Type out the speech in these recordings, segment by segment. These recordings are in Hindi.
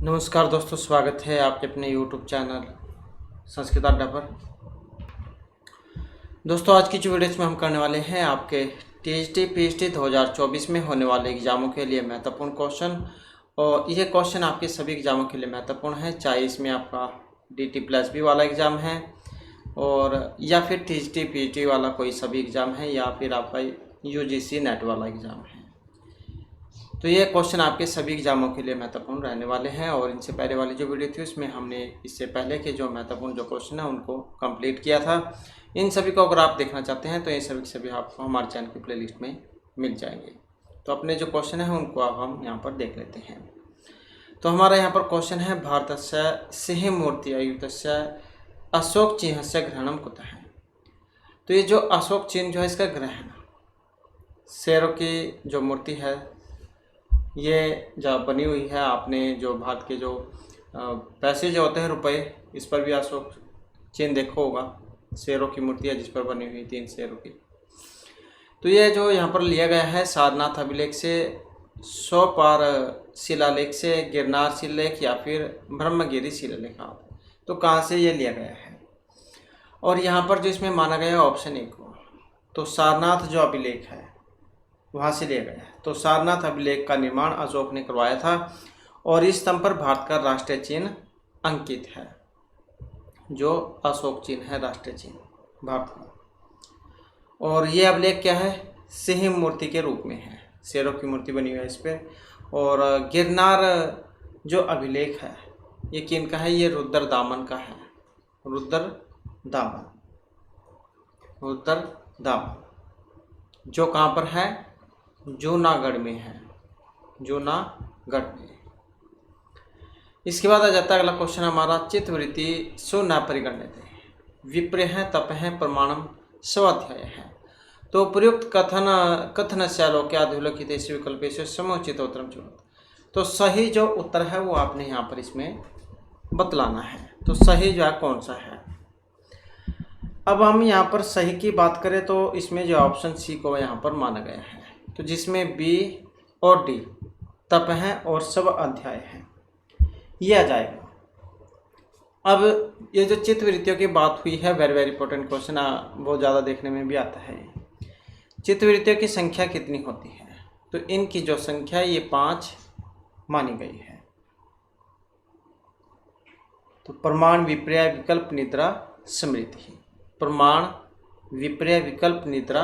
नमस्कार दोस्तों, स्वागत है आपके अपने YouTube चैनल संस्कृत अड्डा पर। दोस्तों, आज की जो वीडियो में हम करने वाले हैं आपके THT PHT 2024 में होने वाले एग्ज़ामों के लिए महत्वपूर्ण क्वेश्चन। और ये क्वेश्चन आपके सभी एग्ज़ामों के लिए महत्वपूर्ण है, चाहे इसमें आपका DT+B वाला एग्ज़ाम है और या फिर THT PHT वाला कोई सभी एग्ज़ाम है या फिर आपका UGC नेट वाला एग्ज़ाम है। तो ये क्वेश्चन आपके सभी एग्जामों के लिए महत्वपूर्ण रहने वाले हैं। और इनसे पहले वाली जो वीडियो थी उसमें हमने इससे पहले के जो महत्वपूर्ण जो क्वेश्चन है उनको कंप्लीट किया था। इन सभी को अगर आप देखना चाहते हैं तो ये सभी के सभी आपको हमारे चैनल की प्लेलिस्ट में मिल जाएंगे। तो अपने जो क्वेश्चन है उनको अब हम यहाँ पर देख लेते हैं। तो हमारा यहाँ पर क्वेश्चन है, भारतस्य सिंहमूर्तियुतस्य अशोक चिह्नस्य ग्रहणम कुतः है। तो ये जो अशोक चिन्ह जो है इसका ग्रहण, शेरों की जो मूर्ति है ये जो बनी हुई है, आपने जो भारत के जो पैसे जो होते हैं रुपए, इस पर भी अशोक चिन्ह देखा होगा। शेरों की मूर्ति है जिस पर बनी हुई 3 शेरों की। तो ये जो यहाँ पर लिया गया है सारनाथ अभिलेख से, 100 पार शिलालेख से, गिरनार शिलालेख या फिर ब्रह्मगिरी शिलालेख, तो कहाँ से ये लिया गया है। और यहाँ पर जो इसमें माना गया है ऑप्शन 1 को, तो सारनाथ जो अभिलेख है वहाँ से लिया गया है। तो सारनाथ अभिलेख का निर्माण अशोक ने करवाया था और इस स्तंभ पर भारत का राष्ट्रीय चिन्ह अंकित है। जो अशोक चिन्ह है राष्ट्रीय चिन्ह भारत का। और ये अभिलेख क्या है, सिंह मूर्ति के रूप में है, शेरों की मूर्ति बनी हुई है इस पर। और गिरनार जो अभिलेख है ये किन का है, ये रुद्रदामन का है। रुद्रदामन जो कहाँ पर है, जूनागढ़ में है, जूनागढ़ में। इसके बाद आ जाता है अगला क्वेश्चन हमारा, चित्तवृत्ति सो न परिगण्यते विप्र है तप है प्रमाणम स्वाध्याय है। तो प्रयुक्त कथन श्यालोक्य अधोलिखित विकल्प से समुचित उत्तरम चुनत। तो सही जो उत्तर है वो आपने यहाँ पर इसमें बतलाना है। तो सही जो है कौन सा है। अब हम यहाँ पर सही की बात करें तो इसमें जो ऑप्शन सी को यहाँ पर माना गया है, तो जिसमें बी और डी तप है और सब अध्याय है, ये आ जाएगा। अब ये जो चित्तवृत्तियों की बात हुई है, वेरी इंपॉर्टेंट क्वेश्चन, बहुत ज़्यादा देखने में भी आता है। चित्तवृत्तियों की संख्या कितनी होती है, तो इनकी जो संख्या ये 5 मानी गई है। तो प्रमाण विपर्य विकल्प निद्रा स्मृति, प्रमाण विपर्य विकल्प निद्रा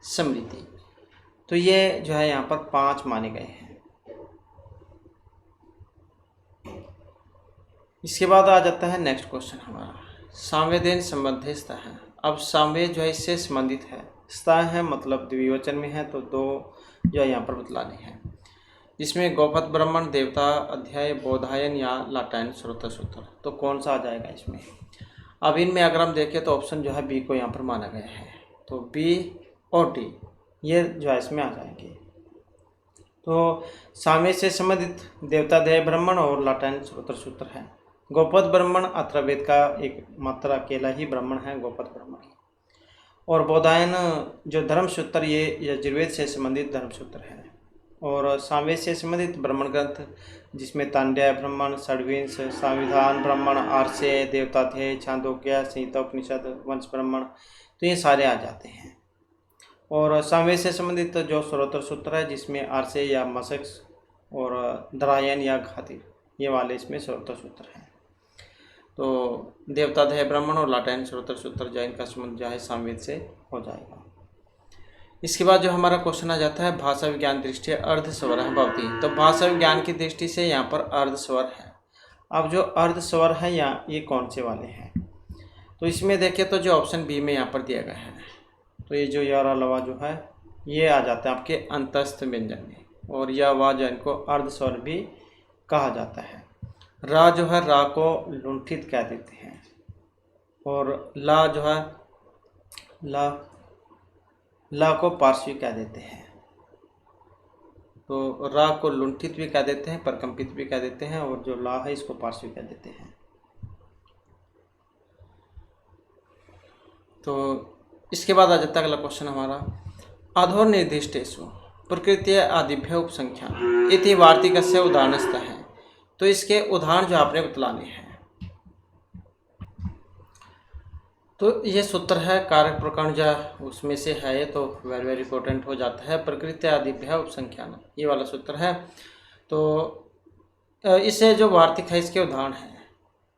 स्मृति, तो ये जो है यहाँ पर 5 माने गए हैं। इसके बाद आ जाता है नेक्स्ट क्वेश्चन हमारा, सामवेदेन संबंधित स्था है। अब सामवेद जो है इससे संबंधित है, स्था है मतलब द्विवचन में है, तो 2 जो है यहाँ पर बतलाने हैं। इसमें गौपथ ब्राह्मण, देवता अध्याय, बोधायन या लाटायन श्रोत्र सूत्र, तो कौन सा आ जाएगा इसमें। अब इनमें अगर हम देखें तो ऑप्शन जो है बी को यहाँ पर माना गया है, तो बी और डी ये जो है इसमें आ जाएंगे। तो सामवेद से संबंधित देवताध्याय ब्राह्मण और लाटायन श्रोत्र सूत्र है। गौपथ ब्राह्मण अथर्ववेद का एक मात्र अकेला ही ब्राह्मण है, गौपथ ब्राह्मण। और बोधायन जो धर्मसूत्र ये यजुर्वेद से संबंधित धर्मसूत्र है। और सामवेद से संबंधित ब्राह्मण ग्रंथ जिसमें तांड्या ब्राह्मण, षड्विंश, संविधान ब्राह्मण, आर्षे, देवताध्याय, छांदोग्य, संहिता उपनिषद, वंश ब्राह्मण, तो ये सारे आ जाते हैं। और सामवेद से संबंधित जो श्रोत्र सूत्र है जिसमें आर्षे या मशक और दरायन या घातिर, ये वाले इसमें श्रोत्र सूत्र हैं। तो देवताध्याय ब्राह्मण और लाटायन श्रोत्र सूत्र जो इनका संबंध जो है सामवेद से हो जाएगा। इसके बाद जो हमारा क्वेश्चन आ जाता है, भाषा विज्ञान दृष्टि अर्धस्वर है भवती। तो भाषा विज्ञान की दृष्टि से यहाँ पर अर्धस्वर है। अब जो अर्धस्वर है यहाँ ये कौन से वाले हैं, तो इसमें देखें तो जो ऑप्शन बी में यहाँ पर दिया गया है, तो ये जो यारा लवा जो है ये आ जाता है आपके अंतस्थ व्यंजन में। और यह वा जो इनको अर्धस्वर भी कहा जाता है। रा जो है रा को लुंठित कह देते हैं, और ला जो है ला को पार्श्वी कह देते हैं। तो रा को लुंठित भी कह देते हैं, परकंपित भी कह देते हैं, और जो ला है इसको पार्श्वी कह देते हैं। तो इसके बाद आ जाता है अगला क्वेश्चन हमारा, अधोनिर्दिष्टेषु प्रकृति आदिभ्य उपसंख्या इति वार्तिकस्य उदाहरणस्तः है। तो इसके उदाहरण जो आपने बतलाने हैं। तो ये सूत्र है कारक प्रकरण जो उसमें से है, ये तो वेरी वेरी इंपॉर्टेंट हो जाता है। प्रकृति आदिभ्य उपसंख्यान, ये वाला सूत्र है। तो इससे जो वार्तिक है इसके उदाहरण हैं।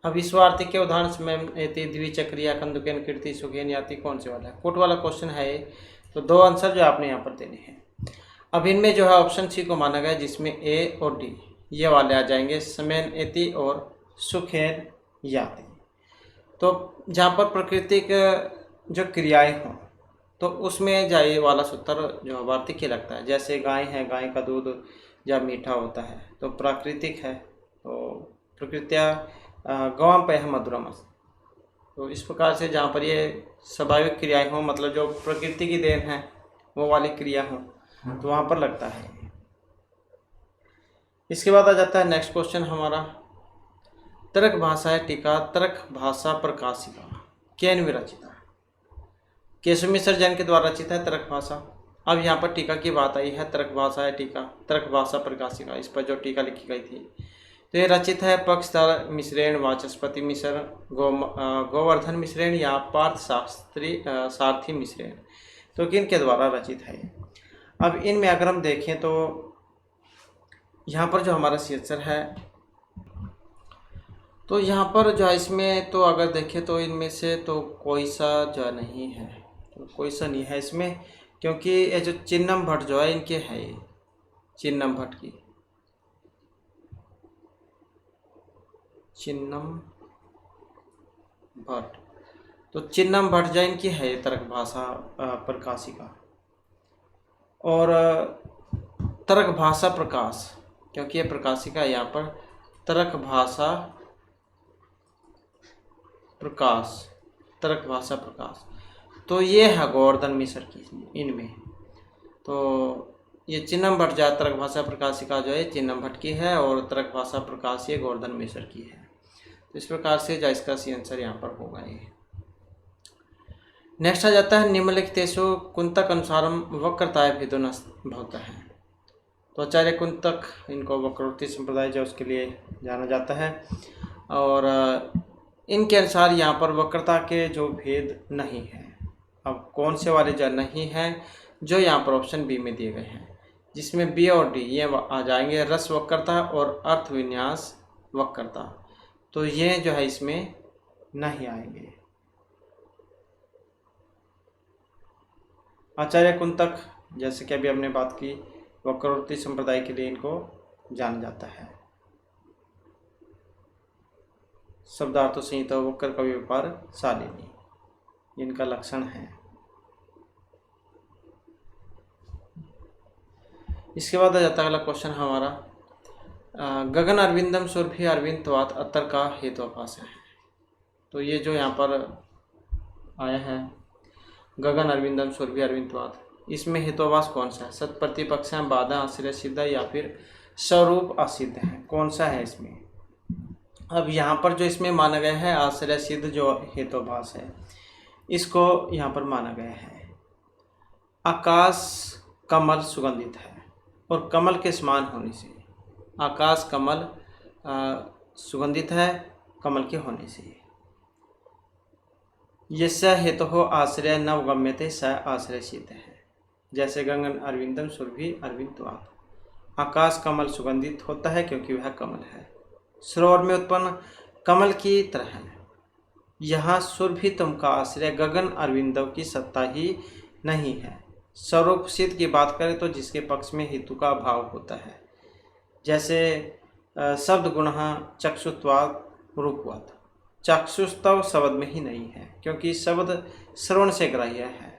अब इस वार्तिक के उदाहरण से मैम एति द्विचक्रिया कंदुकेन कीर्ति सुखेन याति कौन से वाला है, कोट वाला क्वेश्चन है ये। तो दो आंसर जो आपने यहाँ पर देने हैं। अब इनमें जो है ऑप्शन सी को माना गया, जिसमें ए और डी ये वाले आ जाएंगे, समेन एति और सुखेन याति। तो जहाँ पर प्राकृतिक जो क्रियाएं हों तो उसमें जाए वाला सूत्र जो वार्तिक ही लगता है। जैसे गाय है, गाय का दूध जब मीठा होता है तो प्राकृतिक है, तो प्रकृत्या गवाम पे है मधुरम। तो इस प्रकार से जहाँ पर ये स्वाभाविक क्रियाएं हों, मतलब जो प्रकृति की देन है वो वाली क्रिया हो, तो वहाँ पर लगता है। इसके बाद आ जाता है नेक्स्ट क्वेश्चन हमारा, तर्क भाषा टीका तर्क भाषा प्रकाशिका केन विरचिता। केशव मिश्र जैन के द्वारा रचित है तर्क भाषा। अब यहाँ पर टीका की बात आई है, तर्क भाषा टीका तर्क भाषा प्रकाशिका, इस पर जो टीका लिखी गई थी, तो ये रचित है पक्षधर मिश्रेण, वाचस्पति मिश्र, गोवर्धन मिश्रेण या पार्थ शास्त्री सारथी मिश्रेण। तो किन के द्वारा रचित है। अब इनमें अगर हम देखें तो यहाँ पर जो हमारा शीर्षक है, तो यहाँ पर जो है इसमें तो अगर देखें तो इनमें से तो कोई सा जो नहीं है, तो कोई सा नहीं है इसमें, क्योंकि ये जो चिन्नम भट्ट जो है इनके है, ये चिन्नम भट्ट की, चिन्नम भट्ट, तो चिन्नम भट्ट जो इनकी है तर्क भाषा प्रकाशिका। और तर्क भाषा प्रकाश, क्योंकि ये प्रकाशिका यहाँ पर तर्क भाषा प्रकाश, तर्क भाषा प्रकाश, तो ये है गोवर्धन मिश्र की इनमें। तो ये चिन्नम भट्ट जो तर्क भाषा प्रकाशिका जो है चिन्नम भट्ट की है, और तर्क भाषा प्रकाश ये गोवर्धन मिश्र की है। तो इस प्रकार से जो इसका सी आंसर यहाँ पर होगा ये। नेक्स्ट आ जाता है निम्नलिखितेषु कुंतक अनुसारम वक्रताय भेदो न भवता है। तो आचार्य कुंतक, इनको वक्रोक्ति संप्रदाय जो उसके लिए जाना जाता है, और इनके अनुसार यहाँ पर वक्रता के जो भेद नहीं है। अब कौन से वाले जो नहीं हैं, जो यहाँ पर ऑप्शन बी में दिए गए हैं, जिसमें बी और डी ये आ जाएंगे, रस वक्रता और अर्थ विन्यास वक्रता। तो ये जो है इसमें नहीं आएंगे। आचार्य कुंतक, जैसे कि अभी हमने बात की, वक्रोक्ति संप्रदाय के लिए इनको जाना जाता है। शब्दार्थ संहिता वक्र का व्यापार शालिनी इनका लक्षण है। इसके बाद आ जाता है अगला क्वेश्चन हमारा, गगन अरविंदम सुरभि अरविंदवात अतर का हेतुभाष है। तो ये जो यहाँ पर आया है गगन अरविंदम सुरभि अरविंदवात, इसमें हेतुभाष कौन सा है, सत प्रतिपक्ष है, बाधा आश्रय सिद्ध है, या फिर स्वरूप असिद्ध है, कौन सा है इसमें। अब यहाँ पर जो इसमें माना गया है आश्रय सिद्ध जो हेतुभाष है, इसको यहाँ पर माना गया है। आकाश कमल सुगंधित है, और कमल के समान होने से, आकाश कमल सुगंधित है कमल के होने से। यस्य हेतु आश्रय नवगम्यते स आश्रय सिद्ध है। जैसे गगन अरविंदम सुरभि अरविंदवात, आकाश कमल सुगंधित होता है क्योंकि वह कमल है, सरोवर में उत्पन्न कमल की तरह है। यहाँ सुरभि तुम का आश्रय गगन अरविंदव की सत्ता ही नहीं है। स्वरूप सिद्ध की बात करें तो जिसके पक्ष में हेतु का भाव होता है, जैसे शब्द गुण चक्षुत्वाद रूपवाद, चक्षुस्तव शब्द में ही नहीं है क्योंकि शब्द श्रवण से ग्राह्य है।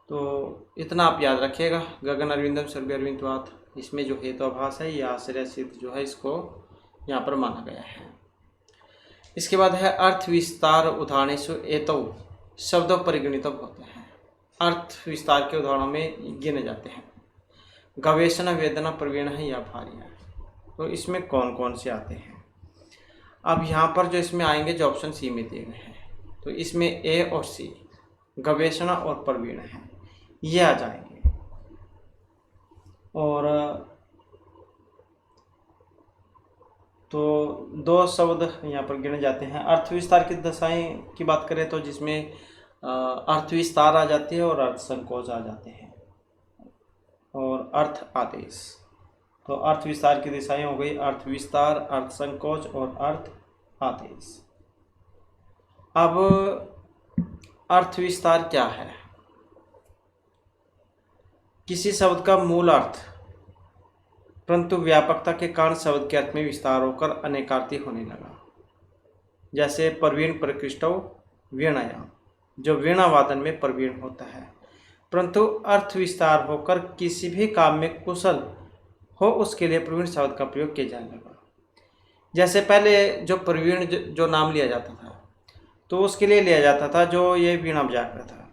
तो इतना आप याद रखिएगा, गगन अरविंदम सुरभि अरविंदवात, इसमें जो हेतुभाष है ये आश्रय सिद्ध जो है इसको यहाँ पर माना गया है। इसके बाद है अर्थ विस्तार उदाहरणेषु एतौ शब्दों परिगणित होते हैं। अर्थ विस्तार के उदाहरणों में गिने जाते हैं। गवेषणा वेदना प्रवीण है या भार्य है, तो इसमें कौन कौन से आते हैं। अब यहाँ पर जो इसमें आएंगे जो ऑप्शन सी में दिए गए हैं, तो इसमें ए और सी गवेषणा और प्रवीण है ये आ जाएंगे। और दो शब्द यहाँ पर गिने जाते हैं। अर्थ विस्तार की दशाएं की बात करें तो जिसमें अर्थ विस्तार आ जाती है और अर्थ संकोच आ जाते हैं और अर्थ आदेश। तो अर्थ विस्तार की दिशाएं हो गई अर्थ विस्तार, अर्थ संकोच और अर्थ आदेश। अब अर्थ विस्तार क्या है? किसी शब्द का मूल अर्थ परंतु व्यापकता के कारण शब्द के अर्थ में विस्तार होकर अनेकार्थी होने लगा। जैसे प्रवीण प्रकृष्टो वीणायाम, जो वीणा वादन में प्रवीण होता है, परंतु अर्थ विस्तार होकर किसी भी काम में कुशल हो उसके लिए प्रवीण शब्द का प्रयोग किया जाने लगा। जैसे पहले जो प्रवीण जो नाम लिया जाता था तो उसके लिए लिया जाता था जो ये वीणा बजाकर था,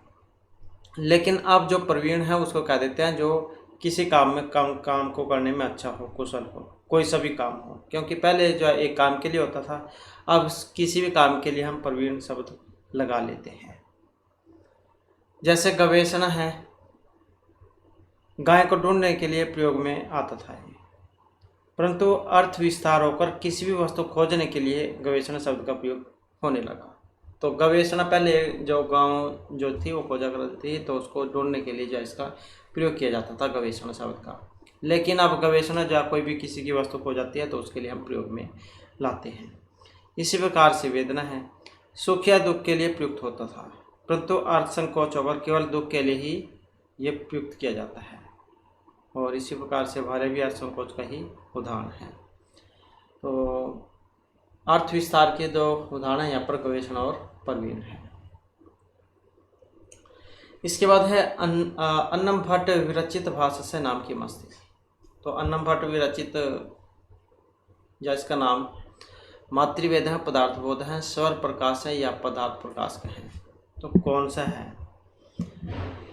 लेकिन अब जो प्रवीण है उसको कह देते हैं जो किसी काम में काम को करने में अच्छा हो, कुशल हो, कोई सा भी काम हो। क्योंकि पहले जो एक काम के लिए होता था, अब किसी भी काम के लिए हम प्रवीण शब्द लगा लेते हैं। जैसे गवेषणा है, गाय को ढूंढने के लिए प्रयोग में आता था ये, परंतु अर्थ विस्तार होकर किसी भी वस्तु खोजने के लिए गवेषणा शब्द का प्रयोग होने लगा। तो गवेषणा पहले जो गांव जो थी वो खोजा करती थी, तो उसको ढूंढने के लिए जो इसका प्रयोग किया जाता था गवेषणा शब्द का। लेकिन अब गवेषणा जो कोई भी किसी की वस्तु खो जाती है तो उसके लिए हम प्रयोग में लाते हैं। इसी प्रकार से वेदना है, सुख या दुख के लिए प्रयुक्त होता था, परंतु अर्थ संकोच होकर केवल दुख के लिए ही ये प्रयुक्त किया जाता है। और इसी प्रकार से भारे भी अर्थ संकोच का ही उदाहरण है। तो अर्थ विस्तार के दो उदाहरण यहाँ पर गवेषणा और प्रवीण है। इसके बाद है अन्नम भट्ट विरचित भाष्य नाम की मस्ती। तो अन्नम भट्ट विरचित जिसका नाम मातृवेद है, पदार्थ बोध है, स्वर प्रकाश है या पदार्थ प्रकाश का है, तो कौन सा है?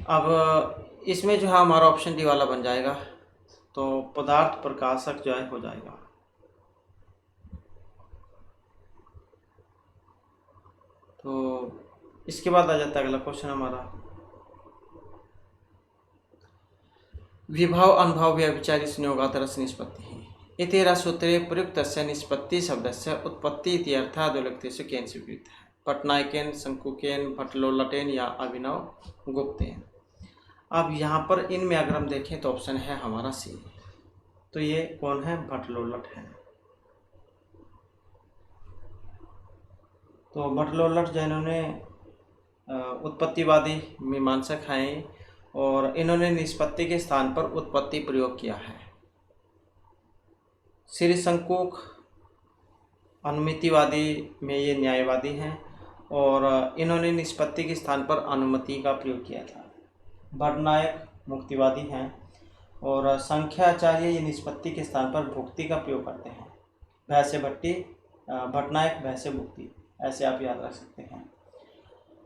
अब इसमें जो है हमारा ऑप्शन डी वाला बन जाएगा, तो पदार्थ प्रकाशक जो है हो जाएगा। तो इसके बाद आ जाता है अगला क्वेश्चन हमारा, विभाव अनुभव व्यभिचारी संयोगात् रस निष्पत्ति इति रससूत्रे प्रयुक्तस्य निष्पत्ति शब्दस्य उत्पत्ति इति अर्थादोल्लेख्यस्य केन स्वीकृत है? पटनायकेन, शंकुकेन, भट्टलोल्लटेन या अभिनव गुप्तेन। अब यहाँ पर इनमें अगर हम देखें तो ऑप्शन है हमारा सी। तो ये कौन है? भट्टलोल्लट है। तो भट्टलोल्लट जिन्होंने उत्पत्तिवादी मीमांसक हैं और इन्होंने निष्पत्ति के स्थान पर उत्पत्ति प्रयोग किया है। श्री शंकुक अनुमितिवादी में ये न्यायवादी हैं और इन्होंने निष्पत्ति के स्थान पर अनुमति का प्रयोग किया था। भट्टनायक मुक्तिवादी हैं और संख्याचार्य ये निष्पत्ति के स्थान पर भुक्ति का प्रयोग करते हैं। भैंसे भट्टी, भट्टनायक भैंसे भुक्ति, ऐसे आप याद रख सकते हैं।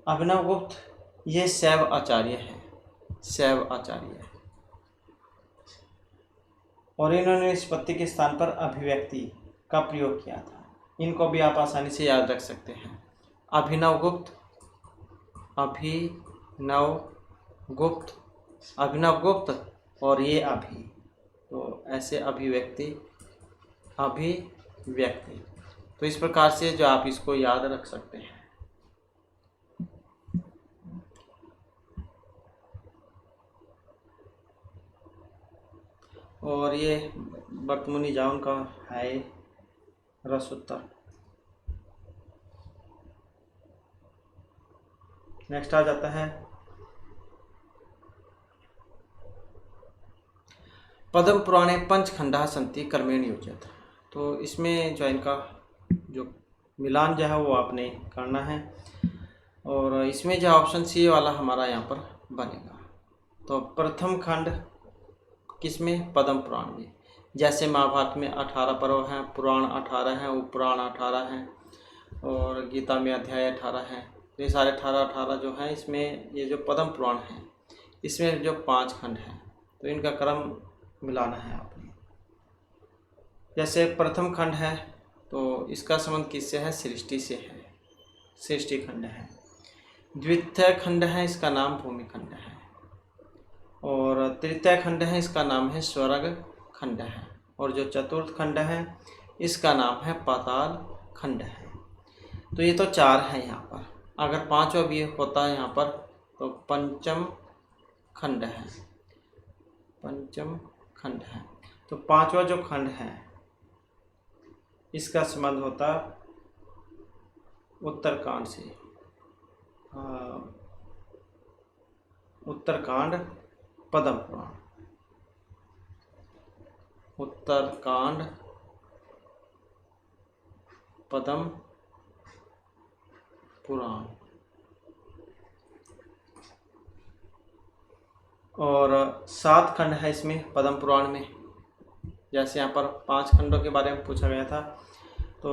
अभिनव गुप्त ये शैव आचार्य है, शैव आचार्य, और इन्होंने निष्पत्ति के स्थान पर अभिव्यक्ति का प्रयोग किया था। इनको भी आप आसानी से याद रख सकते हैं। अभिनव गुप्त, अभिनव गुप्त, अभिनव गुप्त और ये अभी, तो ऐसे अभिव्यक्ति, अभिव्यक्ति। तो इस प्रकार से जो आप इसको याद रख सकते हैं। और ये बर्तमुनि जाउन का है रसोत्तर। नेक्स्ट आ जाता है पद्म पुराणे पंचखंडा संति कर्मेण योजित। तो इसमें जो इनका जो मिलान जो है वो आपने करना है और इसमें जो ऑप्शन सी वाला हमारा यहाँ पर बनेगा। तो प्रथम खंड किसमें? पद्म पुराण में। जैसे महाभारत में 18 पर्व हैं, पुराण 18 हैं, उपपुराण 18 हैं और गीता में अध्याय 18 हैं। ये सारे 18 जो हैं इसमें ये जो पद्म पुराण है इसमें जो 5 खंड हैं तो इनका क्रम मिलाना है आपने। जैसे प्रथम खंड है तो इसका संबंध किससे है? सृष्टि से है, सृष्टि खंड है। द्वितीय खंड है, इसका नाम भूमि खंड है। और तृतीय खंड है, इसका नाम है स्वर्ग खंड है। और जो चतुर्थ खंड है इसका नाम है पाताल खंड है। तो ये तो 4 है यहाँ पर। अगर 5वां भी होता है यहाँ पर तो पंचम खंड है, पंचम खंड है। तो 5वां जो खंड है इसका संबंध होता उत्तरकांड से। उत्तरकांड पद्म पुराण, उत्तरकांड पद्म पुराण। और 7 खंड है इसमें पद्म पुराण में। जैसे यहाँ पर 5 खंडों के बारे में पूछा गया था तो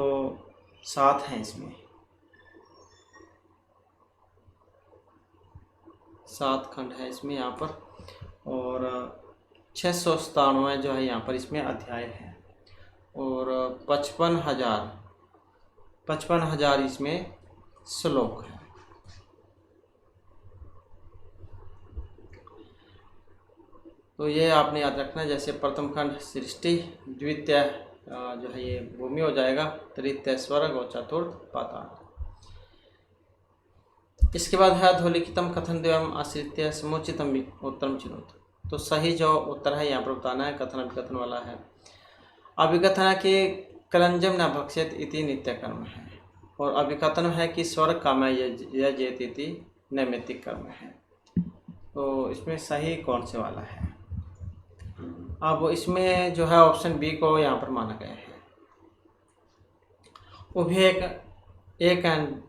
7 हैं इसमें, 7 खंड है इसमें यहाँ पर। और 697 जो है यहाँ पर इसमें अध्याय है। और 55,000 इसमें श्लोक है। तो ये आपने याद रखना। जैसे प्रथम खंड सृष्टि, द्वितीय जो है ये भूमि हो जाएगा, तृतीय स्वर्ग और चतुर्थ पाताल। इसके बाद है अधोलिखितम कथन द्वयम आश्रित्य समुचितम उत्तरम चिनोत। तो सही जो उत्तर है यहाँ पर बताना है, कथन अभिकथन वाला है। अभिकथन के कलंजम न भक्षेत इति नित्य कर्म है, और अभिकथन है कि स्वर्ग काम यजेत इति नैमित्तिक कर्म है। तो इसमें सही कौन से वाला है? अब इसमें जो है ऑप्शन बी को यहाँ पर माना गया है। उभय एक एंड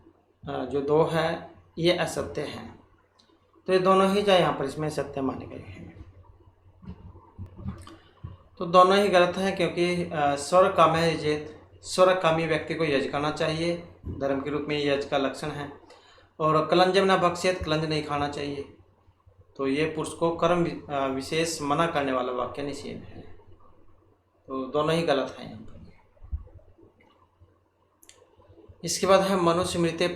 जो 2 है ये असत्य हैं। तो ये दोनों ही जो यहाँ पर इसमें सत्य माने गए हैं। तो दोनों ही गलत हैं, क्योंकि स्वर्ग काम है यजेत, स्वर्ग कामी व्यक्ति को यज करना चाहिए, धर्म के रूप में यज का लक्षण है। और कलंजम न भक्षेत, कलंज नहीं खाना चाहिए। तो ये पुरुष को कर्म विशेष मना करने वाला वाक्य निषेध है। तो दोनों ही गलत हैं यहाँ पर। इसके बाद है मनुष्य मृत्य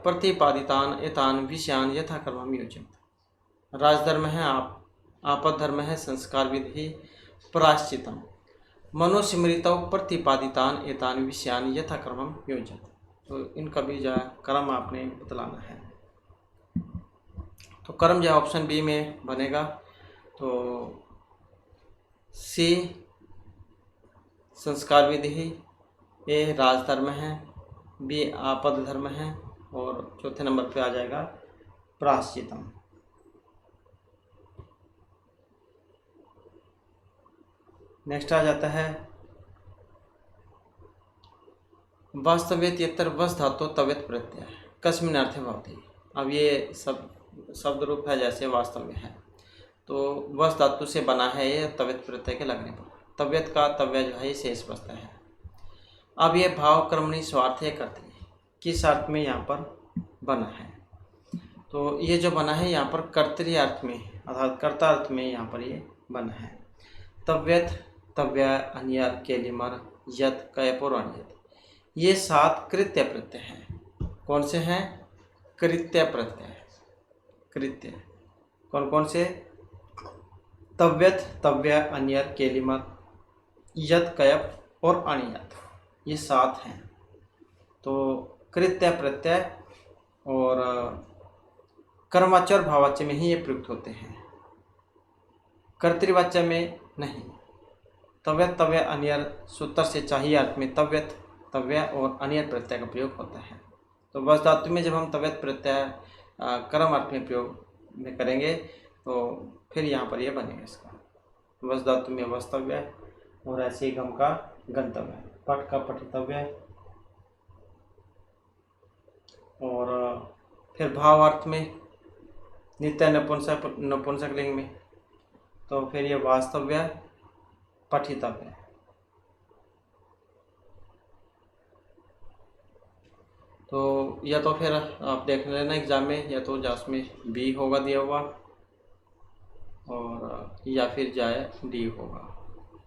प्रतिपादितान एतान विषयान यथाक्रमम योजयत। राजधर्म है आपद्धर्म है संस्कार विधि प्रायश्चितम। मनुष्य मृतौ प्रतिपादितान एतान विषयान यथाक्रमम योजयत। तो इनका भी जो कर्म आपने बतलाना है। तो कर्म जो ऑप्शन बी में बनेगा। तो सी संस्कार विधि, ए राजधर्म है, बी आपद धर्म है, और चौथे नंबर पे आ जाएगा प्रायश्चितम। नेक्स्ट आ जाता है वास्तव्यत यत्र वस धातु तव्यत प्रत्यय कस्मिन् अर्थे भवति। अब ये सब शब्द रूप है, जैसे वास्तव्य है तो वस धातु से बना है ये तव्यत प्रत्यय के लगने पर। तव्यत का तव्य जो है ये शेष बचता है। अब ये भाव कर्मणि स्वार्थे करते किस अर्थ में यहाँ पर बना है? तो ये जो बना है यहाँ पर कर्तरी अर्थ में अर्थात कर्ता अर्थ में यहाँ पर ये बना है। तव्यत तव्य अन्यर केलिमर यत कयपुर अन्यत, ये 7 कृत्य प्रत्यय हैं। कौन से हैं? कृत्य प्रत्यय। कृत्य कौन कौन से? तव्यत तव्य अन्यर केलिमर यत कयप और अनियत, ये 7 हैं। तो कृत्य प्रत्यय और कर्मवाच्य और भाववाच्य में ही ये प्रयुक्त होते हैं, कर्तृवाच्य में नहीं। तव्यत तव्य अनियर सूत्र से चाहिए अर्थ में तव्यत तव्य और अनियर प्रत्यय का प्रयोग होता है। तो वस धातु में जब हम तव्यत प्रत्यय कर्म अर्थ में प्रयोग में करेंगे तो फिर यहाँ पर ये बनेगा इसका वस धातु में वस्तव्य, और ऐसे ही गम का गंतव्य, पट का पठितव्य, और फिर भाव अर्थ में नित्य नपुंसक लिंग में तो फिर ये वास्तव्य पठितव्य। तो या तो फिर आप देख लेना एग्जाम में, या तो उसमें बी होगा दिया हुआ और या फिर जाए डी होगा,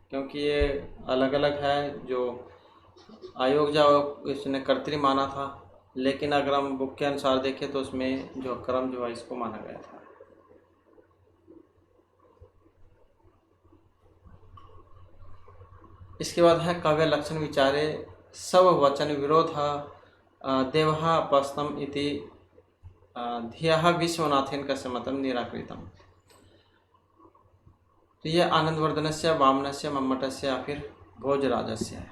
क्योंकि ये अलग अलग है। जो आयोग जो इसने कर्तरी माना था, लेकिन अगर हम बुक के अनुसार देखें तो उसमें जो क्रम जो है इसको माना गया था। इसके बाद है काव्य लक्षण विचारे सब वचन विरोध देवः अपस्तम इति धियः विश्वनाथेन कसमतम निराकृतम। तो ये आनंदवर्धनस्य, वामनस्य, मम्मटस्य या फिर भोजराजस्य है।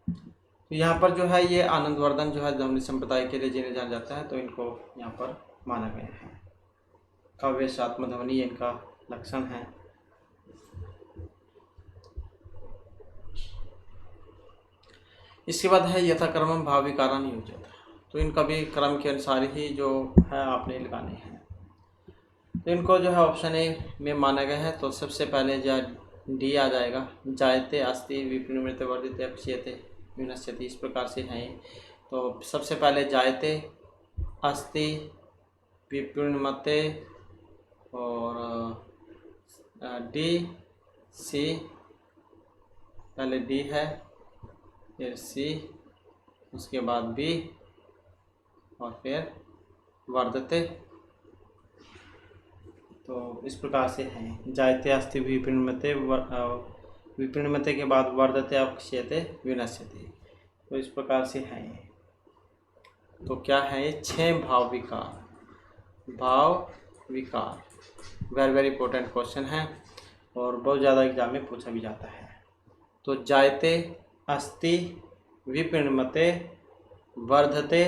तो यहाँ पर जो है ये आनंदवर्धन जो है ध्वनि संप्रदाय के लिए जिन्हें जाना जाता है, तो इनको यहाँ पर माना गया है। काव्य से आत्मध्वनि इनका लक्षण है। इसके बाद है यथाक्रमम भाव विकारान योजित। तो इनका भी क्रम के अनुसार ही जो है आपने लगाने हैं। तो इनको जो है ऑप्शन ए में माना गया है। तो सबसे पहले डी आ जाएगा, जायते अस्ति विप्रणीमते वर्धिते अपक्षीयते विनश्यति, इस प्रकार से हैं। तो सबसे पहले जायते अस्ति विप्रणीमते और डी सी, पहले डी है फिर सी, उसके बाद बी और फिर वर्धते। तो इस प्रकार से हैं, जायते अस्ति विप्रणीमते, विप्रणीमते के बाद वर्धते अपक्षीयते विनश्यति। तो इस प्रकार से हैं ये। तो क्या है ये 6 भाव विकार। भाव विकार वेरी वेरी इंपॉर्टेंट क्वेश्चन है और बहुत ज़्यादा एग्जाम में पूछा भी जाता है। तो जायते अस्ति विप्रणीमते वर्धते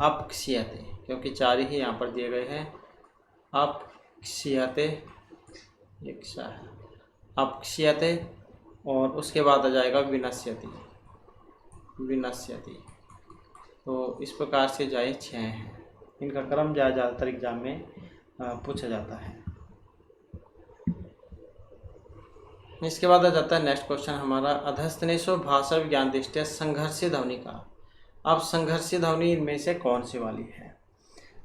अपक्षीयते, क्योंकि 4 ही यहाँ पर दिए गए हैं। अपक्षीयते इच्छा है, अपक्षीयते और उसके बाद आ जाएगा विनश्यति, विनश्यति। तो इस प्रकार से जाए 6 हैं। इनका क्रम ज़्यादातर एग्जाम में पूछा जाता है। इसके बाद आ जाता है नेक्स्ट क्वेश्चन हमारा, अधस्तनेशो भाषा विज्ञान दृष्टया संघर्षीय ध्वनि का। अब संघर्षीय ध्वनि इनमें से कौन सी वाली है?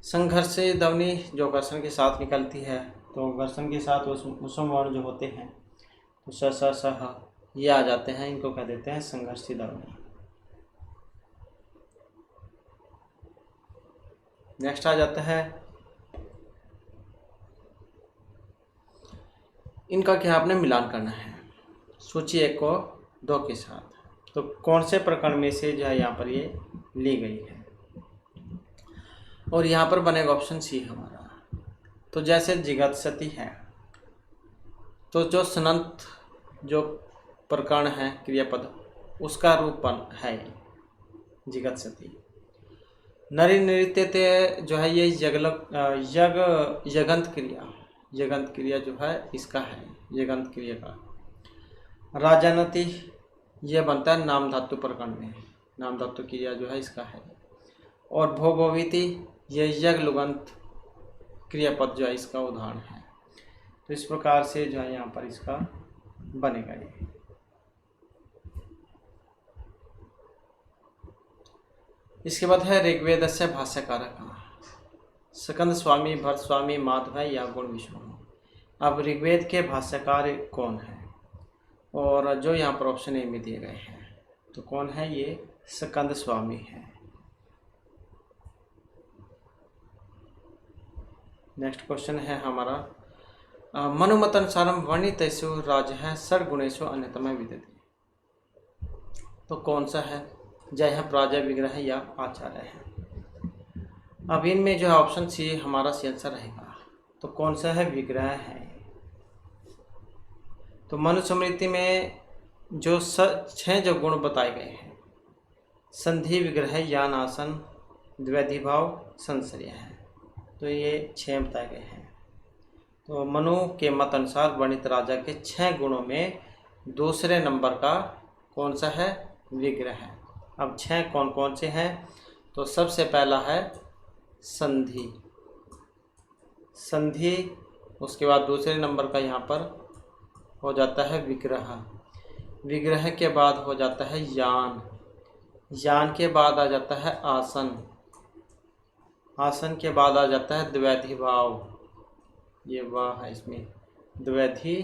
संघर्षीय ध्वनि जो घर्षण के साथ निकलती है, तो घर्षण के साथ उसम वर्ण जो होते हैं तो स स स ह ये आ जाते हैं, इनको कह देते हैं संघर्षीय ध्वनि। नेक्स्ट आ जाता है इनका क्या आपने मिलान करना है सूची 1 को 2 के साथ। तो कौन से प्रकरण में से जो है यहाँ पर ये ली गई है, और यहाँ पर बनेगा ऑप्शन सी हमारा। तो जैसे जिगत्सति है, तो जो सनंत जो प्रकरण है क्रियापद उसका रूप है जिगत्सति। नरि नृत्य जो है ये यगंत क्रिया जो है इसका है, यगंत क्रिया का। राजानति यह बनता है नाम धातु प्रकरण में, नाम धातु क्रिया जो है इसका है। और भोभविति ये यग लुगंत क्रियापद जो है इसका उदाहरण है। तो इस प्रकार से जो है यहाँ पर इसका बनेगा ये। इसके बाद है ऋग्वेदस्य भाष्यकारक स्कंद स्वामी, भरत स्वामी, माधव या गुण विष्णु। अब ऋग्वेद के भाष्यकार कौन है, और जो यहाँ पर ऑप्शन ए में दिए गए हैं, तो कौन है ये? स्कंद स्वामी है। नेक्स्ट क्वेश्चन है हमारा, मनुमतानुसारम वर्णितेषु राजः षड्गुणेषु अन्यतमः विद्यते। तो कौन सा है? जय प्राजय विग्रह या आचार्य है। अब इनमें जो है ऑप्शन सी हमारा सी आंसर रहेगा। तो कौन सा है? विग्रह है। तो मनुस्मृति में जो 6 जो गुण बताए गए हैं, संधि, विग्रह, यान, आसन, द्वैधी भाव, संश्रय है। तो ये 6 बताए गए हैं। तो मनु के मत अनुसार वर्णित राजा के 6 गुणों में दूसरे नंबर का कौन सा है? विग्रह है। अब 6 कौन कौन से हैं? तो सबसे पहला है संधि, संधि। उसके बाद दूसरे नंबर का यहाँ पर हो जाता है विग्रह, विग्रह के बाद हो जाता है यान, यान के बाद आ जाता है आसन, आसन के बाद आ जाता है द्वैधी भाव, ये वाह है इसमें, द्वैधी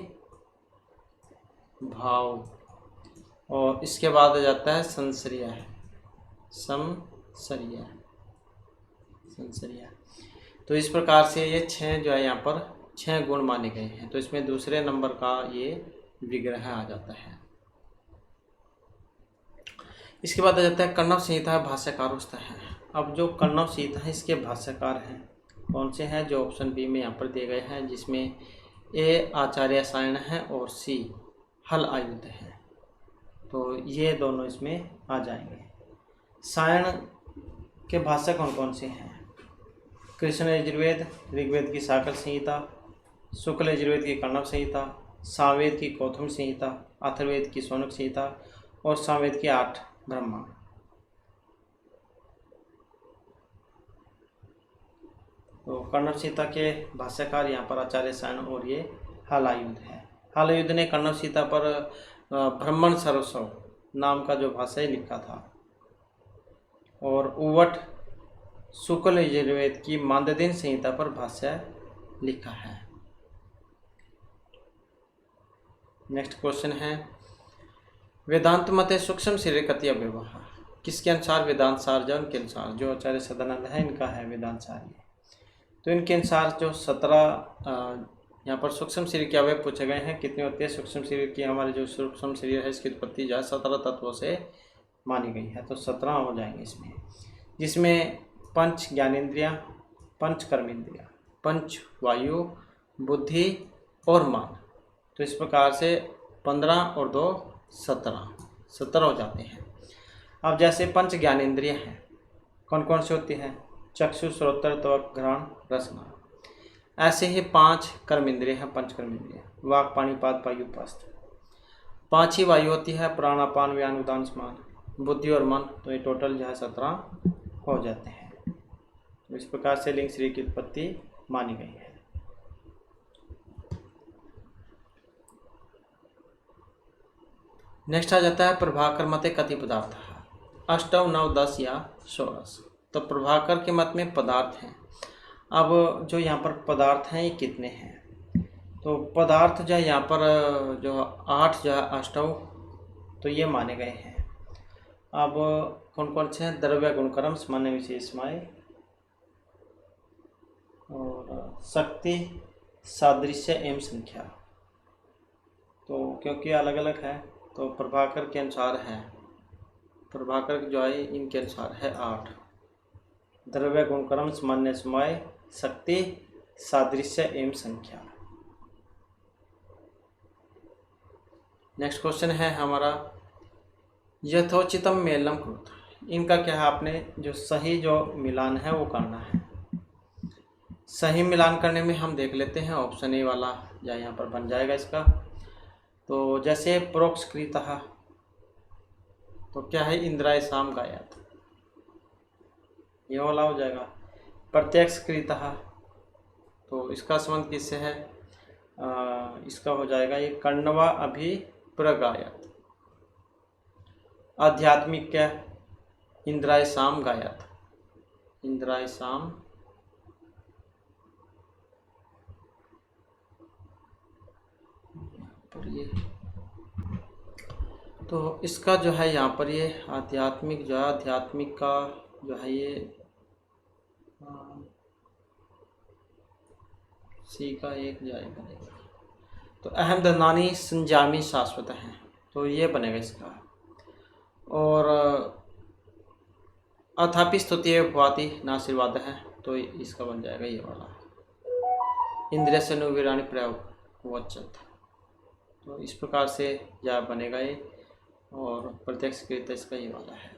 भाव। और इसके बाद आ जाता है संश्रय, संश्रय, संश्रय। तो इस प्रकार से ये 6 जो है यहाँ पर 6 गुण माने गए हैं। तो इसमें दूसरे नंबर का ये विग्रह आ जाता है। इसके बाद आ जाता है कण्व संहिता भाष्यकार उसका है। अब जो कण्व संहिता है इसके भाष्यकार हैं कौन से हैं, जो ऑप्शन बी में यहाँ पर दिए गए हैं, जिसमें ए आचार्य सायण है और सी हल आयुध है। तो ये दोनों इसमें आ जाएंगे। सायण के भाष्य कौन कौन से हैं, कृष्ण यजुर्वेद, ऋग्वेद की साकर संहिता, शुक्ल यजुर्वेद की कण्व संहिता, सामवेद की कौथुम संहिता, अथर्ववेद की शौनक संहिता और सामवेद की 8 ब्रह्मांड। तो कण्व संहिता के भाष्यकार यहाँ पर आचार्य सायण और ये हलायुध है। हलायुध ने कण्व संहिता पर ब्रह्मण सरस्व नाम का जो भाष्य लिखा था, और उवट शुक्ल यजुर्वेद की मांददीन संहिता पर भाष्य लिखा है। नेक्स्ट क्वेश्चन है वेदांत मते सूक्ष्म शरीर कति अव्यवहार, किसके अनुसार वेदांत सार जो उनके अनुसार, जो आचार्य सदानंद है इनका है वेदांत सार ये। तो इनके अनुसार जो 17 यहाँ पर सूक्ष्म शरीर के अवयव पूछे गए हैं, कितने होते हैं सूक्ष्म शरीर की, हमारे जो सूक्ष्म शरीर है इसकी उत्पत्ति जो है 17 तत्वों से मानी गई है। तो 17 हो जाएंगे इसमें, जिसमें पंच ज्ञानेन्द्रियाँ, पंच कर्मेंद्रियाँ, पंच वायु, बुद्धि और मान। तो इस प्रकार से 15 और 2 17 हो जाते हैं। अब जैसे पंच ज्ञानेन्द्रियाँ हैं कौन कौन सी होती हैं, चक्षु, श्रोत्र, त्वक, घ्राण, रसना। ऐसे ही 5 कर्मेंद्रिय हैं, पंच कर्मेंद्रिय, वाक, पानी, पाद, वायु, पस्त। 5 ही वायु होती है, प्राणापान, व्यान, उदान, समान, बुद्धि और मन। तो ये टोटल जो है 17 हो जाते हैं। तो इस प्रकार से लिंग शरीर की उत्पत्ति मानी गई है। नेक्स्ट आ जाता है प्रभाकर मते कति पदार्थ, 8, 9, 10 या 16। तो प्रभाकर के मत में पदार्थ हैं। अब जो यहाँ पर पदार्थ हैं ये कितने हैं, तो पदार्थ जो है यहाँ पर जो 8 जो है अष्टव, तो ये माने गए हैं। अब कौन कौन से हैं, द्रव्य, गुणकर्म, सामान्य, विशेषमय और शक्ति, सादृश्य एवं संख्या। तो क्योंकि अलग अलग है तो प्रभाकर के अनुसार है, प्रभाकर जो है इनके अनुसार है 8, द्रव्य, गुणकर्म, सामान्य, समय, शक्ति, सादृश्य एवं संख्या। नेक्स्ट क्वेश्चन है हमारा यथोचितम मेलनम कृत, इनका क्या है, आपने जो सही जो मिलान है वो करना है। सही मिलान करने में हम देख लेते हैं, ऑप्शन ए वाला या यहाँ पर बन जाएगा इसका। तो जैसे प्रोक्ष्कृतः, तो क्या है, इंद्राय साम गायत, ये वाला हो जाएगा। प्रत्यक्षकृतः, तो इसका संबंध किससे है, इसका हो जाएगा ये कर्णवा अभि प्रगायत। आध्यात्मिक क्या, इंद्राय साम गायत, इंद्राय साम पर ये, तो इसका जो है यहाँ पर ये आध्यात्मिक जो है, आध्यात्मिक का जो है ये सी का एक जाए बनेगा। तो अहम दनानी संजामी शाश्वत है, तो ये बनेगा इसका। और अथापि स्तुति भवाती नाशीर्वाद है, तो इसका बन जाएगा ये वाला, इंद्रिय से नुवीराणी प्रवचत। तो इस प्रकार से या बनेगा ये, और प्रत्यक्ष कृत इसका ये वाला है।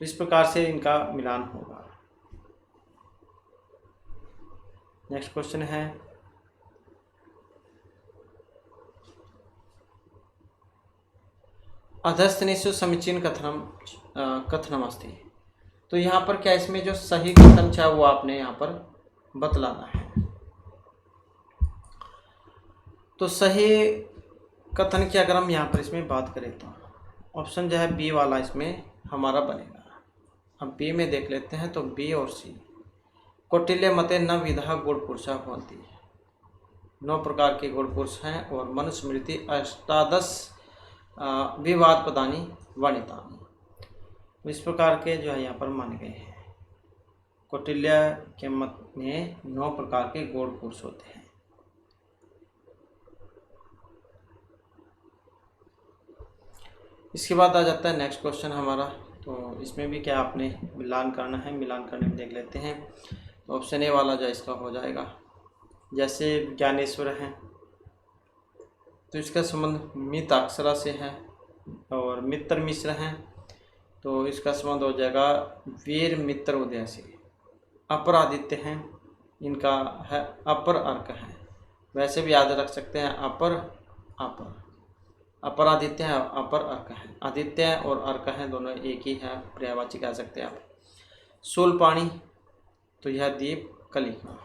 तो इस प्रकार से इनका मिलान होगा। नेक्स्ट क्वेश्चन है अधस्तनेषु समीचीन कथनम अस्ति। तो यहाँ पर क्या, इसमें जो सही कथन चाहे वो आपने यहाँ पर बतलाना है। तो सही कथन की अगर हम यहाँ पर इसमें बात करें तो ऑप्शन जो है बी वाला इसमें हमारा बनेगा। अब बी में देख लेते हैं, तो बी और सी। कौटिल्य मते न विधा गुण पुरुषा भवन्ति, 9 प्रकार के गुण पुरुष हैं, और मनुस्मृति 18 विवाद पदानी वर्णितानि। इस प्रकार के जो है यहाँ पर माने गए हैं। कौटिल्य के मत में 9 प्रकार के गुण पुरुष होते हैं। इसके बाद आ जाता है नेक्स्ट क्वेश्चन हमारा। तो इसमें भी क्या आपने मिलान करना है, मिलान करने में देख लेते हैं। तो ऑप्शन ए वाला जो इसका हो जाएगा। जैसे ज्ञानेश्वर हैं तो इसका संबंध मिताक्षरा से है, और मित्र मिश्र हैं तो इसका संबंध हो जाएगा वीर मित्र उदय से। अपरादित्य हैं, इनका है अपर अर्क है, वैसे भी याद रख सकते हैं अपर अपर। अपरादित्य है, अपर अर्क है। आदित्य और अर्क हैं, दोनों एक ही है, पर्यायवाची कह सकते हैं आप। शूलपाणी तो यह दीप कलिका।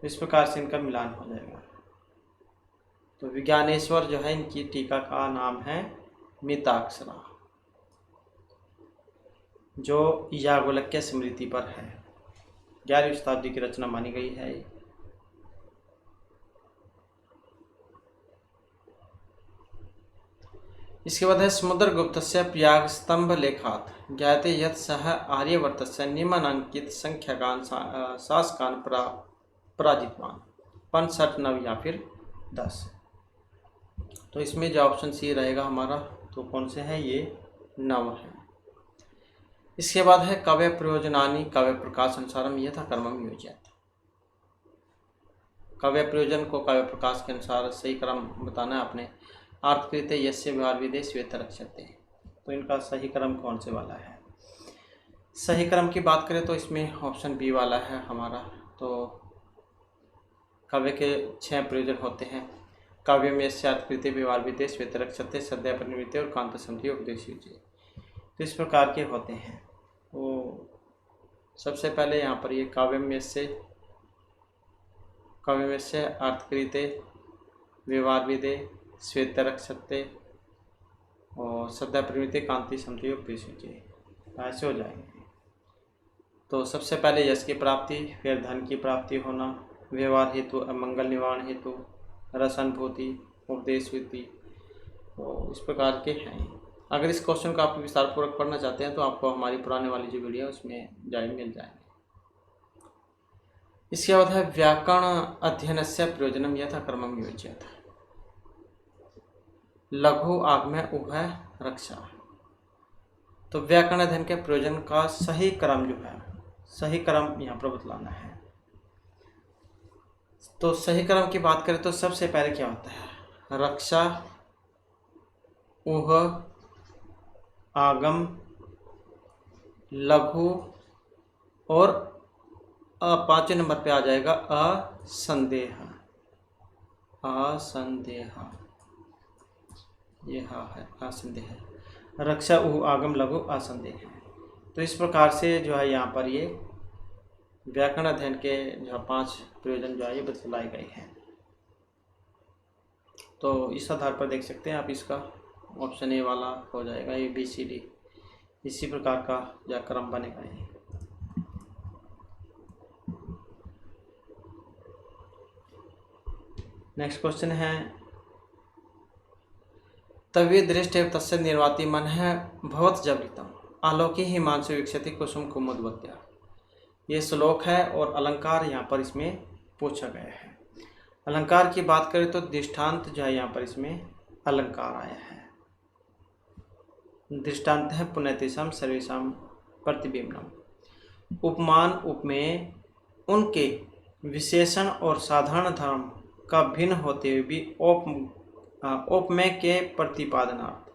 इस प्रकार से इनका मिलान हो जाएगा। तो विज्ञानेश्वर जो है इनकी टीका का नाम है मिताक्षरा, जो याज्ञवल्क्य स्मृति पर है। 11वीं शताब्दी की रचना मानी गई है। इसके बाद है समुद्रगुप्तस्य प्रयाग स्तंभ लेखात् ज्ञायते यत् सः आर्यवर्तस्य निम्नांकित संख्याकान शासकान पराजितवान 65, 9 या फिर 10। तो इसमें जो ऑप्शन सी रहेगा हमारा, तो कौन से है ये 9 है। इसके बाद है काव्य प्रयोजनानि काव्य प्रकाश अनुसारम यथा क्रमम योज्यते। काव्य प्रयोजन को काव्य प्रकाश के अनुसार सही क्रम बताना है आपने। अर्थकृते यस्य व्यवहार विदे श्वेत रक्षते, तो इनका सही क्रम कौन से वाला है। सही क्रम की बात करें तो इसमें ऑप्शन बी वाला है हमारा। तो काव्य के 6 प्रयोजन होते हैं। काव्य में यस्य अर्थकृते व्यवहार विदे श्वेत रक्षते सद्य परिनिमिते और कांत संधि उपदेश युज्ये, तो इस प्रकार के होते हैं। वो सबसे पहले यहाँ पर ये काव्य में से अर्थकृते व्यवहार विदे श्वेत रक्षते और सद्य परिनिमिते कांति संधि उपदेश युज्ये, ऐसे हो जाएंगे। तो सबसे पहले यश की प्राप्ति, फिर धन की प्राप्ति होना, व्यवहार हेतु, अमंगल निवारण हेतु, रसनुभूति, उपदेश विधि, तो इस प्रकार के हैं। अगर इस क्वेश्चन को आप विस्तार पूर्वक पढ़ना चाहते हैं तो आपको हमारी पुराने वाली जो वीडियो है उसमें मिल जाएंगे। इसके बाद है व्याकरण अध्ययन से प्रयोजनम यथा क्रमम योज्यते। लघु आगम्य उभय रक्षा, तो व्याकरण अध्ययन के प्रयोजन का सही क्रम जो है, सही क्रम यहाँ पर बतलाना है। तो सही क्रम की बात करें तो सबसे पहले क्या होता है, रक्षा, ऊह, आगम, लघु और 5वें नंबर पे आ जाएगा असंदेह। असंदेह, ये हाँ है असंदेह। रक्षा, ऊह, आगम, लघु, असंदेह। तो इस प्रकार से जो है यहाँ पर ये व्याकरण अध्ययन के जो 5 प्रयोजन जो है ये बतलाए गए हैं। तो इस आधार पर देख सकते हैं आप, इसका ऑप्शन ए वाला हो जाएगा। ए बी सी डी इसी प्रकार का यह क्रम बनेगा। नेक्स्ट क्वेश्चन है तव्य दृष्टि तस्य निर्वाति मन है भवत जवलितम आलोकी हिमांशु वीक्षति कुसुम कुमुदवत्या। ये श्लोक है और अलंकार यहाँ पर इसमें पूछा गया है। अलंकार की बात करें तो दृष्टांत जो है यहाँ पर इसमें अलंकार आया है। दृष्टांत है पुनः सर्वेशम प्रतिबिंबनम। उपमान उपमेय उनके विशेषण और साधारण धर्म का भिन्न होते हुए भी उपमेय के प्रतिपादनार्थ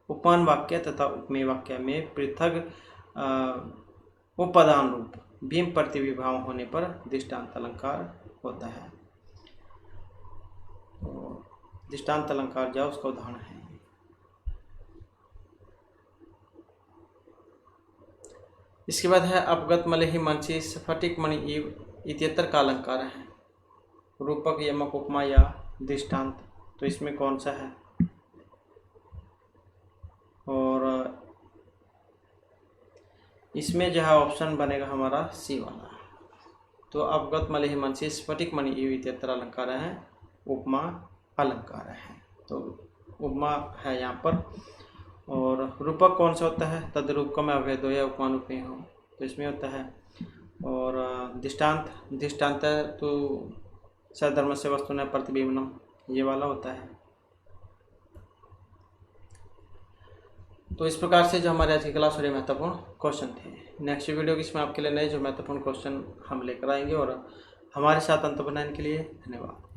उपमान वाक्य तथा उपमेय वाक्य में पृथक उपादान रूप बिंब प्रतिविभाव होने पर दृष्टांत अलंकार होता है। तो दृष्टांत अलंकार जो उसका उदाहरण है। इसके बाद है अपगत मलेहि मंची स्फटिक मणि इत्यत्र का अलंकार है। रूपक, यमक, उपमा या दृष्टांत, तो इसमें कौन सा है। और इसमें जो है ऑप्शन बनेगा हमारा सी वाला। तो अपगत मलेहि मंची स्फटिक मणि इत्यत्र अलंकार है, उपमा अलंकार है। तो उपमा है यहाँ पर। और रूपक कौन सा होता है, तद्रूपकम अभेदो या उपमान उपमेय हो, तो इसमें होता है। और दृष्टांत तो सधर्म से वस्तु न प्रतिबिंबनम, ये वाला होता है। तो इस प्रकार से जो हमारे आज की क्लास और महत्वपूर्ण क्वेश्चन थे। नेक्स्ट वीडियो इसमें आपके लिए नए जो महत्वपूर्ण क्वेश्चन हम लेकर आएंगे। और हमारे साथ अंत बनाने के लिए धन्यवाद।